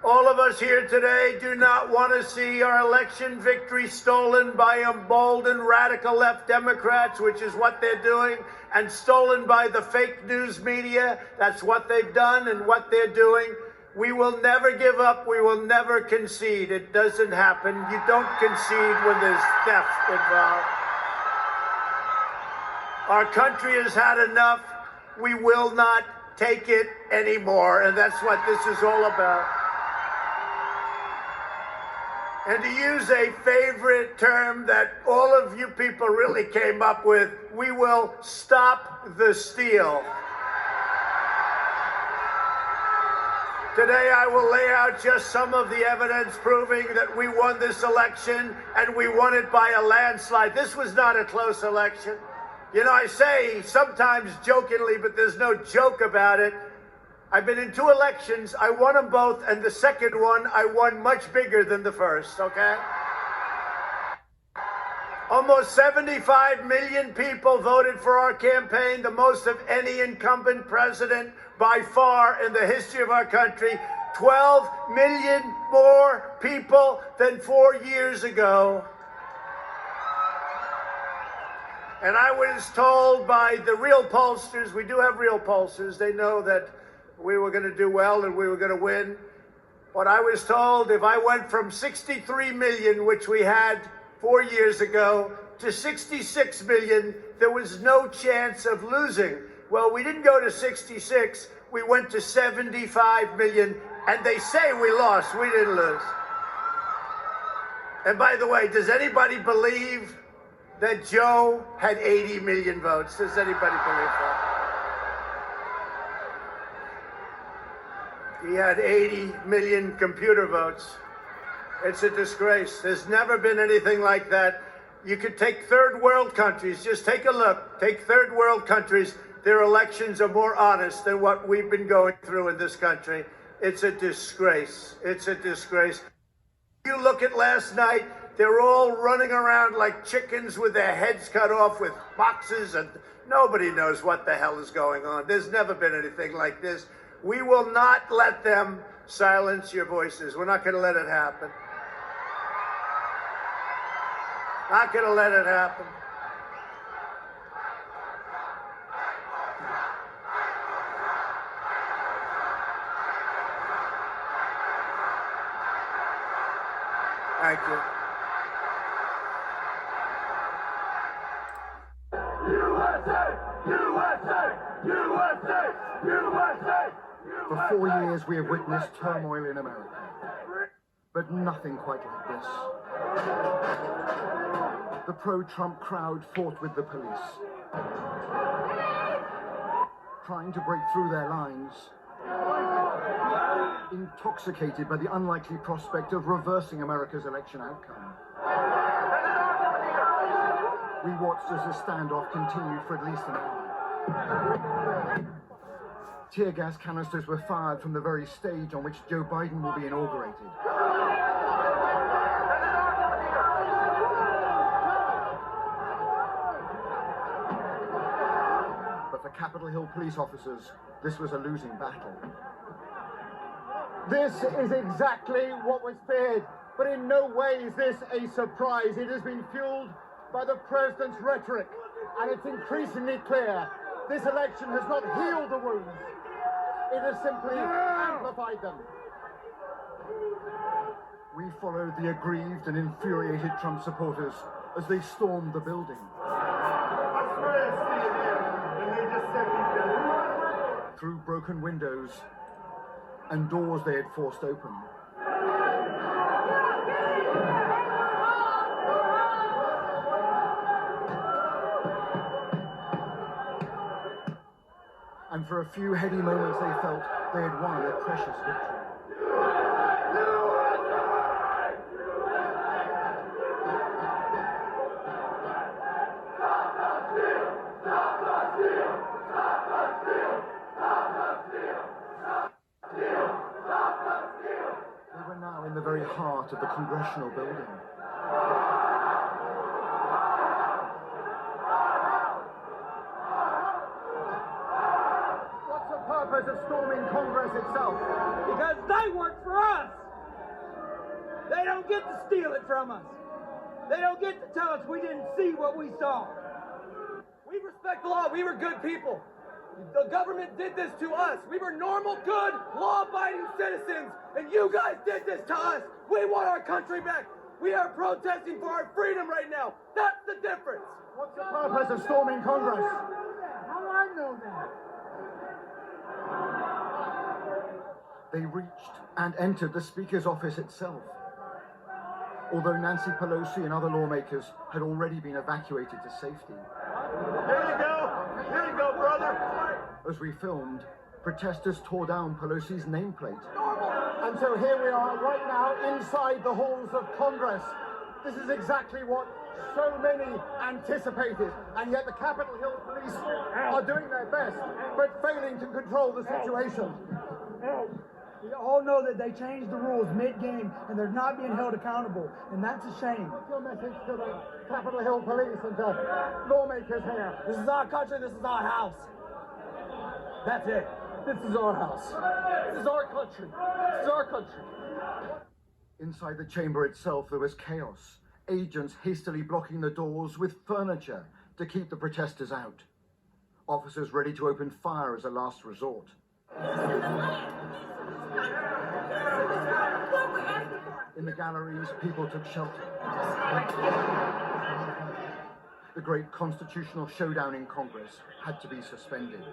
All of us here today do not want to see our election victory stolen by emboldened radical left Democrats, which is what they're doing, and stolen by the fake news media. That's what they've done and what they're doing. We will never give up. We will never concede. It doesn't happen. You don't concede when there's theft involved. Our country has had enough. We will not take it anymore, and that's what this is all about. And to use a favorite term that all of you people really came up with, we will stop the steal. Today I will lay out just some of the evidence proving that we won this election, and we won it by a landslide. This was not a close election. You know, I say sometimes jokingly, but there's no joke about it. I've been in 2 elections. I won them both, and the second one I won much bigger than the first, okay? Almost 75 million people voted for our campaign, the most of any incumbent president by far in the history of our country. 12 million more people than 4 years ago. And I was told by the real pollsters, we do have real pollsters, they know that we were going to do well and we were going to win. But I was told if I went from 63 million, which we had 4 years ago, to 66 million, there was no chance of losing. Well, we didn't go to 66, we went to 75 million, and they say we lost, we didn't lose. And by the way, does anybody believe that Joe had 80 million votes? Does anybody believe that? He had 80 million computer votes. It's a disgrace. There's never been anything like that. You could take third world countries. Just take a look. Take third world countries. Their elections are more honest than what we've been going through in this country. It's a disgrace. It's a disgrace. You look at last night, they're all running around like chickens with their heads cut off with boxes, and nobody knows what the hell is going on. There's never been anything like this. We will not let them silence your voices. We're not going to let it happen. Not going to let it happen. Thank you. USA! USA! USA! USA! For 4 years, we have witnessed turmoil in America, but nothing quite like this. The pro-Trump crowd fought with the police, trying to break through their lines, intoxicated by the unlikely prospect of reversing America's election outcome. We watched as the standoff continued for at least an hour. Tear gas canisters were fired from the very stage on which Joe Biden will be inaugurated. But for Capitol Hill police officers, this was a losing battle. This is exactly what was feared, but in no way is this a surprise. It has been fueled by the president's rhetoric, and it's increasingly clear this election has not healed the wounds. It has simply amplified them. We followed the aggrieved and infuriated Trump supporters as they stormed the building. Through broken windows and doors they had forced open. And for a few heady moments they felt they had won a precious victory. They were now in the very heart of the Congressional building. What's the purpose of storming Congress itself? Because they work for us! get to steal it from us. They don't get to tell us we didn't see what we saw. We respect the law. We were good people. The government did this to us. We were normal, good, law-abiding citizens, and you guys did this to us. We want our country back. We are protesting for our freedom right now. That's the difference. What's the purpose of storming Congress? How do I know that? They reached and entered the Speaker's office itself. Although Nancy Pelosi and other lawmakers had already been evacuated to safety. Here you go. Here you go, brother. As we filmed, protesters tore down Pelosi's nameplate. And so here we are right now inside the halls of Congress. This is exactly what so many anticipated, and yet the Capitol Hill police are doing their best, but failing to control the situation. We all know that they changed the rules mid-game, and they're not being held accountable, and that's a shame. What's your message to the Capitol Hill police and to lawmakers here? This is our country, this is our house. That's it. This is our house. This is our country. This is our country. Inside the chamber itself, there was chaos. Agents hastily blocking the doors with furniture to keep the protesters out. Officers ready to open fire as a last resort. In the galleries, people took shelter. The great constitutional showdown in Congress had to be suspended.